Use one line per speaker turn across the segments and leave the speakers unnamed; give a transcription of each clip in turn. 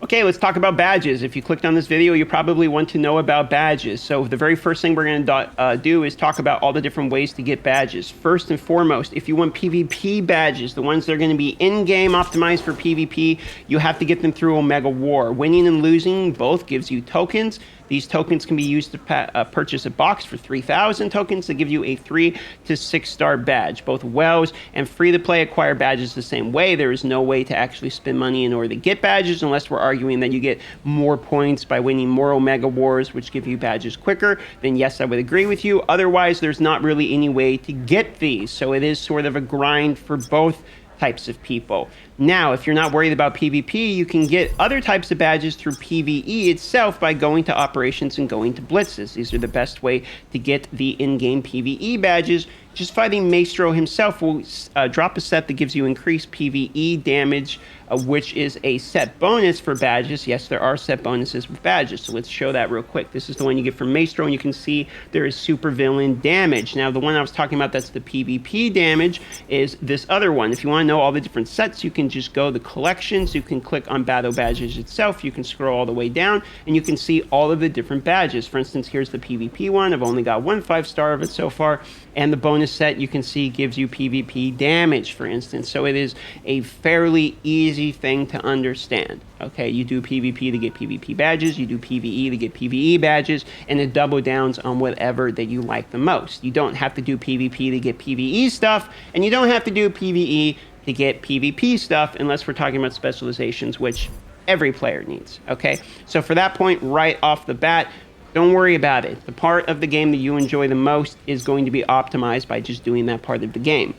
Okay, let's talk about badges. If you clicked on this video, you probably want to know about badges. So the very first thing we're going to do is talk about all the different ways to get badges. First and foremost, if you want PvP badges, the ones that are going to be in-game optimized for PvP, you have to get them through Omega War. Winning and losing both gives you tokens. These tokens can be used to purchase a box for 3,000 tokens to give you a 3 to 6 star badge. Both WoWs and free-to-play acquire badges the same way. There is no way to actually spend money in order to get badges unless we're arguing that you get more points by winning more Omega Wars, which give you badges quicker. Then yes, I would agree with you. Otherwise, there's not really any way to get these. So it is sort of a grind for both types of people. Now, if you're not worried about PvP, you can get other types of badges through PvE itself by going to operations and going to blitzes. These are the best way to get the in-game PvE badges. Just fighting Maestro himself will drop a set that gives you increased PvE damage, which is a set bonus for badges. Yes, there are set bonuses with badges, so let's show that real quick. This is the one you get from Maestro, and you can see there is super villain damage. Now, the one I was talking about that's the PvP damage is this other one. If you want to know all the different sets, you can just go to the collections. You can click on battle badges itself. You can scroll all the way down, and you can see all of the different badges. For instance, here's the PvP one. I've only got 1 5-star of it so far, and the bonus set you can see gives you PvP damage, for instance. So it is a fairly easy thing to understand. Okay, you do PvP to get PvP badges, you do PvE to get PvE badges, and it double downs on whatever that you like the most. You don't have to do PvP to get PvE stuff, and you don't have to do PvE to get PvP stuff unless we're talking about specializations, which every player needs. Okay, so for that point, right off the bat, don't worry about it. The part of the game that you enjoy the most is going to be optimized by just doing that part of the game.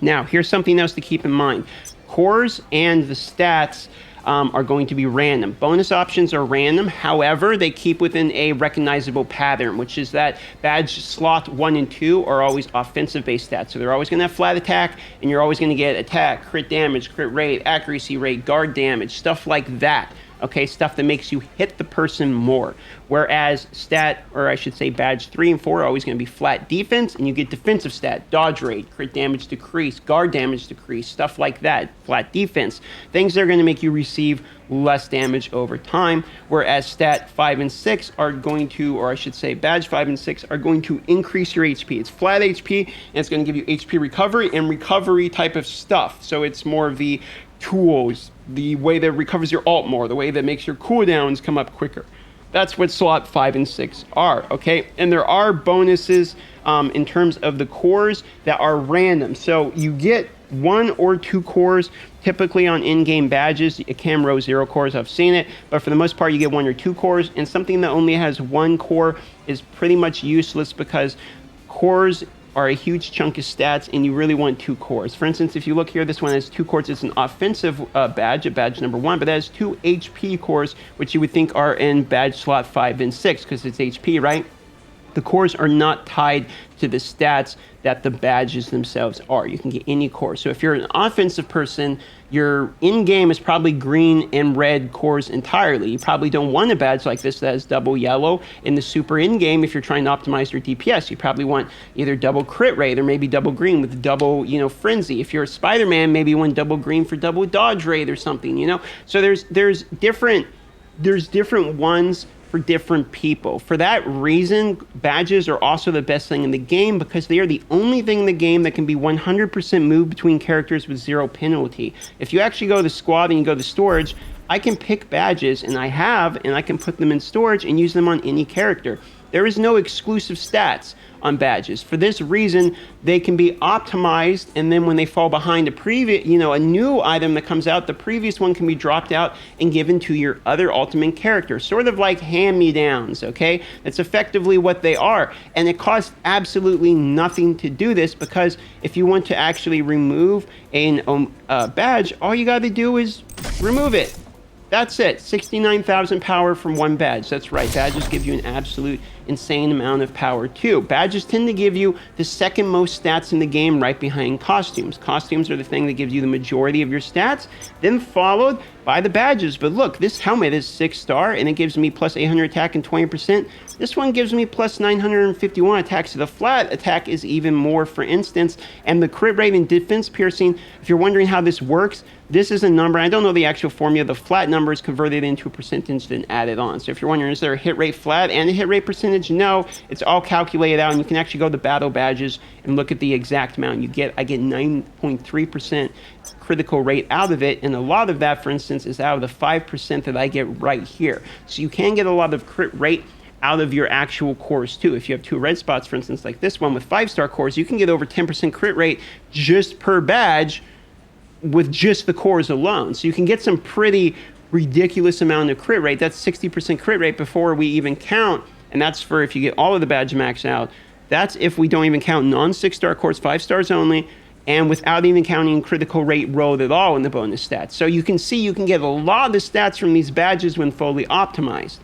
Now, here's something else to keep in mind. Cores and the stats are going to be random. Bonus options are random. However, they keep within a recognizable pattern, which is that badge slot 1 and 2 are always offensive-based stats. So they're always going to have flat attack, and you're always going to get attack, crit damage, crit rate, accuracy rate, guard damage, stuff like that. Okay, stuff that makes you hit the person more. Whereas badge 3 and 4 are always going to be flat defense, and you get defensive stat, dodge rate, crit damage decrease, guard damage decrease, stuff like that, flat defense. Things that are going to make you receive less damage over time, whereas stat 5 and 6 are going to, or I should say badge 5 and 6 are going to increase your HP. It's flat HP, and it's going to give you HP recovery and recovery type of stuff. So it's more of the tools, the way that recovers your ult more, the way that makes your cooldowns come up quicker. That's what slot 5 and 6 are, okay? And there are bonuses in terms of the cores that are random. So you get 1 or 2 cores typically on in-game badges. It can row 0 cores, I've seen it, but for the most part you get 1 or 2 cores, and something that only has 1 core is pretty much useless because cores are a huge chunk of stats, and you really want 2 cores. For instance, if you look here, this one has 2 cores. It's an offensive badge, a badge number 1, but that has 2 HP cores, which you would think are in badge slot 5 and 6 because it's HP, right? The cores are not tied to the stats that the badges themselves are. You can get any core. So if you're an offensive person, your in-game is probably green and red cores entirely. You probably don't want a badge like this that has double yellow. In the super in-game, if you're trying to optimize your DPS, you probably want either double crit rate or maybe double green with double, frenzy. If you're a Spider-Man, maybe you want double green for double dodge rate or something, So there's different ones for different people. For that reason, badges are also the best thing in the game because they are the only thing in the game that can be 100% moved between characters with 0 penalty. If you actually go to the squad and you go to storage, I can pick badges, and I can put them in storage and use them on any character. There is no exclusive stats on badges. For this reason, they can be optimized, and then when they fall behind a new item that comes out, the previous one can be dropped out and given to your other ultimate character. Sort of like hand-me-downs, okay? That's effectively what they are. And it costs absolutely nothing to do this because if you want to actually remove a badge, all you got to do is remove it. That's it. 69,000 power from 1 badge. That's right. Badges give you an absolute insane amount of power too. Badges tend to give you the second most stats in the game right behind costumes. Costumes are the thing that gives you the majority of your stats, then followed buy the badges. But look, this helmet is 6-star, and it gives me plus 800 attack and 20%. This one gives me plus 951 attack, so the flat attack is even more, for instance. And the crit rate and defense piercing, if you're wondering how this works, this is a number. I don't know the actual formula. The flat number is converted into a percentage, then added on. So if you're wondering, is there a hit rate flat and a hit rate percentage? No, it's all calculated out, and you can actually go to the battle badges and look at the exact amount you get. I get 9.3% critical rate out of it, and a lot of that, for instance, is out of the 5% that I get right here. So you can get a lot of crit rate out of your actual cores too. If you have 2 red spots, for instance, like this one with 5-star cores, you can get over 10% crit rate just per badge with just the cores alone. So you can get some pretty ridiculous amount of crit rate. That's 60% crit rate before we even count, and that's for if you get all of the badge max out. That's if we don't even count non-6-star cores, 5 stars only, and without even counting critical rate rolled at all in the bonus stats. So you can see you can get a lot of the stats from these badges when fully optimized.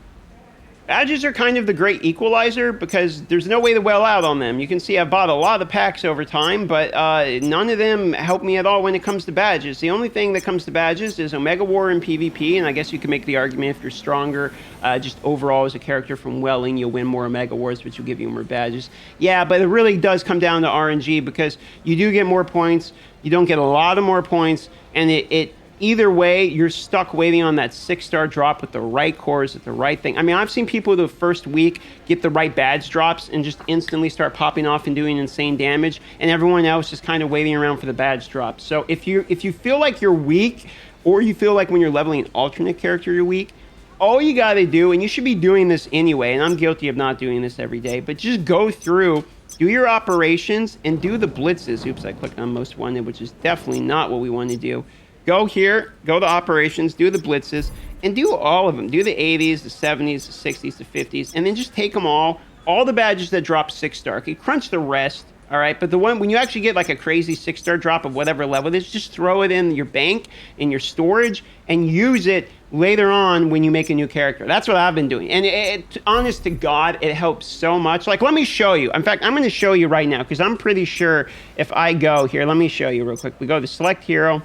Badges are kind of the great equalizer because there's no way to well out on them. You can see I've bought a lot of packs over time, but none of them help me at all when it comes to badges. The only thing that comes to badges is Omega War and PvP, and I guess you can make the argument if you're stronger, just overall as a character from Welling, you'll win more Omega Wars, which will give you more badges. Yeah, but it really does come down to RNG because you do get more points, you don't get a lot of more points, and either way, you're stuck waiting on that 6-star drop with the right cores, with the right thing. I mean, I've seen people the first week get the right badge drops and just instantly start popping off and doing insane damage, and everyone else just kind of waiting around for the badge drops. So if you feel like you're weak, or you feel like when you're leveling an alternate character you're weak, all you got to do, and you should be doing this anyway, and I'm guilty of not doing this every day, but just go through, do your operations, and do the blitzes. Oops, I clicked on most wanted, which is definitely not what we want to do. Go here, go to operations, do the blitzes, and do all of them. Do the 80s, the 70s, the 60s, the 50s, and then just take them all the badges that drop 6-star. Okay, crunch the rest, all right? But the one, when you actually get like a crazy 6-star drop of whatever level it is, just throw it in your bank, in your storage, and use it later on when you make a new character. That's what I've been doing. And honest to God, it helps so much. Like, let me show you. In fact, I'm going to show you right now, because I'm pretty sure if I go here, let me show you real quick. We go to select hero.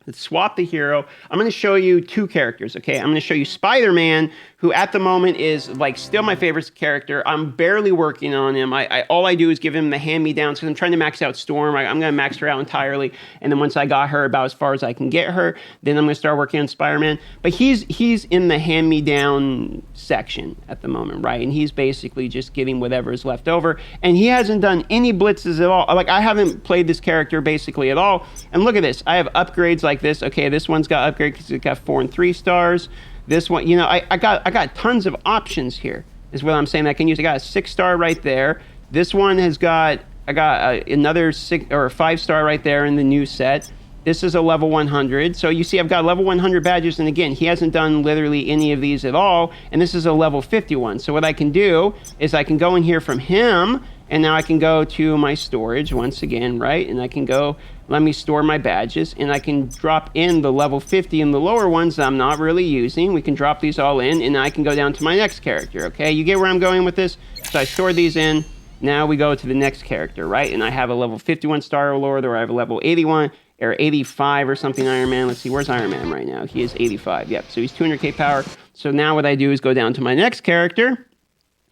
Let's swap the hero. I'm going to show you 2 characters, okay? I'm going to show you Spider-Man, who at the moment is like still my favorite character. I'm barely working on him. All I do is give him the hand-me-downs because I'm trying to max out Storm. I'm going to max her out entirely. And then once I got her about as far as I can get her, then I'm going to start working on Spider-Man. But he's in the hand-me-down section at the moment, right? And he's basically just getting whatever is left over. And he hasn't done any blitzes at all. Like, I haven't played this character basically at all. And look at this. I have upgrades like this. Okay, this one's got upgrade because it got 4 and 3 stars. This one, you know, I got tons of options here, is what I'm saying I can use. I got a 6-star right there. This one has got, I got another 6 or a 5-star right there in the new set. This is a level 100. So you see I've got level 100 badges, and again, he hasn't done literally any of these at all, and this is a level 51. So what I can do is I can go in here from him, and now I can go to my storage once again, right? And I can go, let me store my badges, and I can drop in the level 50 and the lower ones that I'm not really using. We can drop these all in, and I can go down to my next character, okay? You get where I'm going with this? So I store these in. Now we go to the next character, right? And I have a level 51 Star-Lord, or I have a level 81 or 85 or something Iron Man. Let's see, where's Iron Man right now? He is 85, yep. So he's 200k power. So now what I do is go down to my next character,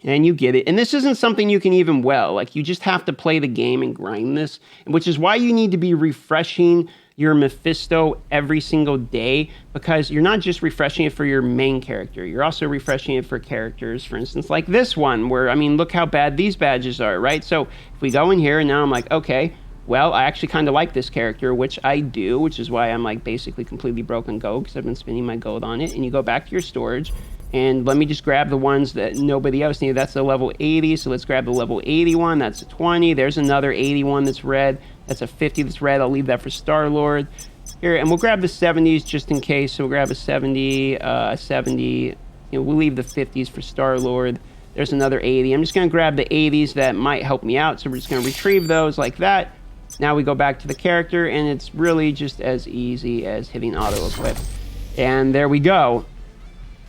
and you get it. And this isn't something you can even well. Like, you just have to play the game and grind this, which is why you need to be refreshing your Mephisto every single day, because you're not just refreshing it for your main character. You're also refreshing it for characters, for instance, like this one, where, I mean, look how bad these badges are, right? So if we go in here, and now I'm like, okay, well, I actually kind of like this character, which I do, which is why I'm like basically completely broke on gold, because I've been spending my gold on it. And you go back to your storage, and let me just grab the ones that nobody else needed. That's a level 80, so let's grab the level 81. That's a 20. There's another 81 that's red. That's a 50 that's red. I'll leave that for Star-Lord. Here, and we'll grab the 70s just in case. So we'll grab a 70, 70. You know, we'll leave the 50s for Star-Lord. There's another 80. I'm just going to grab the 80s that might help me out, so we're just going to retrieve those like that. Now we go back to the character, and it's really just as easy as hitting auto-equip. And there we go.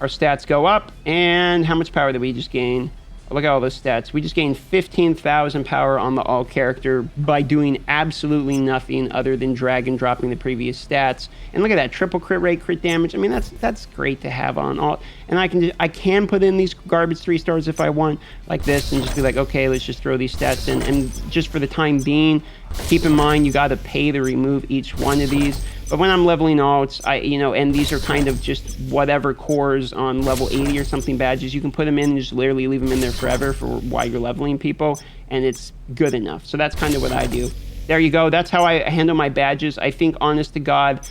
Our stats go up, and how much power did we just gain? Look at all those stats. We just gained 15,000 power on the all character by doing absolutely nothing other than drag and dropping the previous stats. And look at that, triple crit rate, crit damage. I mean, that's great to have on all. And I can put in these garbage 3 stars if I want, like this, and just be like, okay, let's just throw these stats in. And just for the time being, keep in mind you got to pay to remove each one of these. But when I'm leveling alts, and these are kind of just whatever cores on level 80 or something badges, you can put them in and just literally leave them in there forever for while you're leveling people, and it's good enough. So that's kind of what I do. There you go. That's how I handle my badges. I think, honest to God,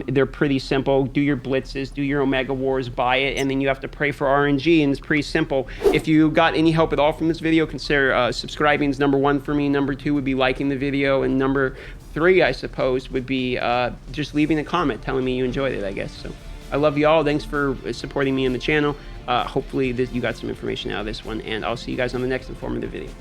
they're pretty simple. Do your blitzes, do your Omega Wars, buy it, and then you have to pray for RNG, and it's pretty simple. If you got any help at all from this video, consider subscribing is number 1 for me. Number 2 would be liking the video, and number 3, I suppose, would be just leaving a comment telling me you enjoyed it, I guess. So I love you all. Thanks for supporting me in the channel. Hopefully you got some information out of this one, and I'll see you guys on the next informative video.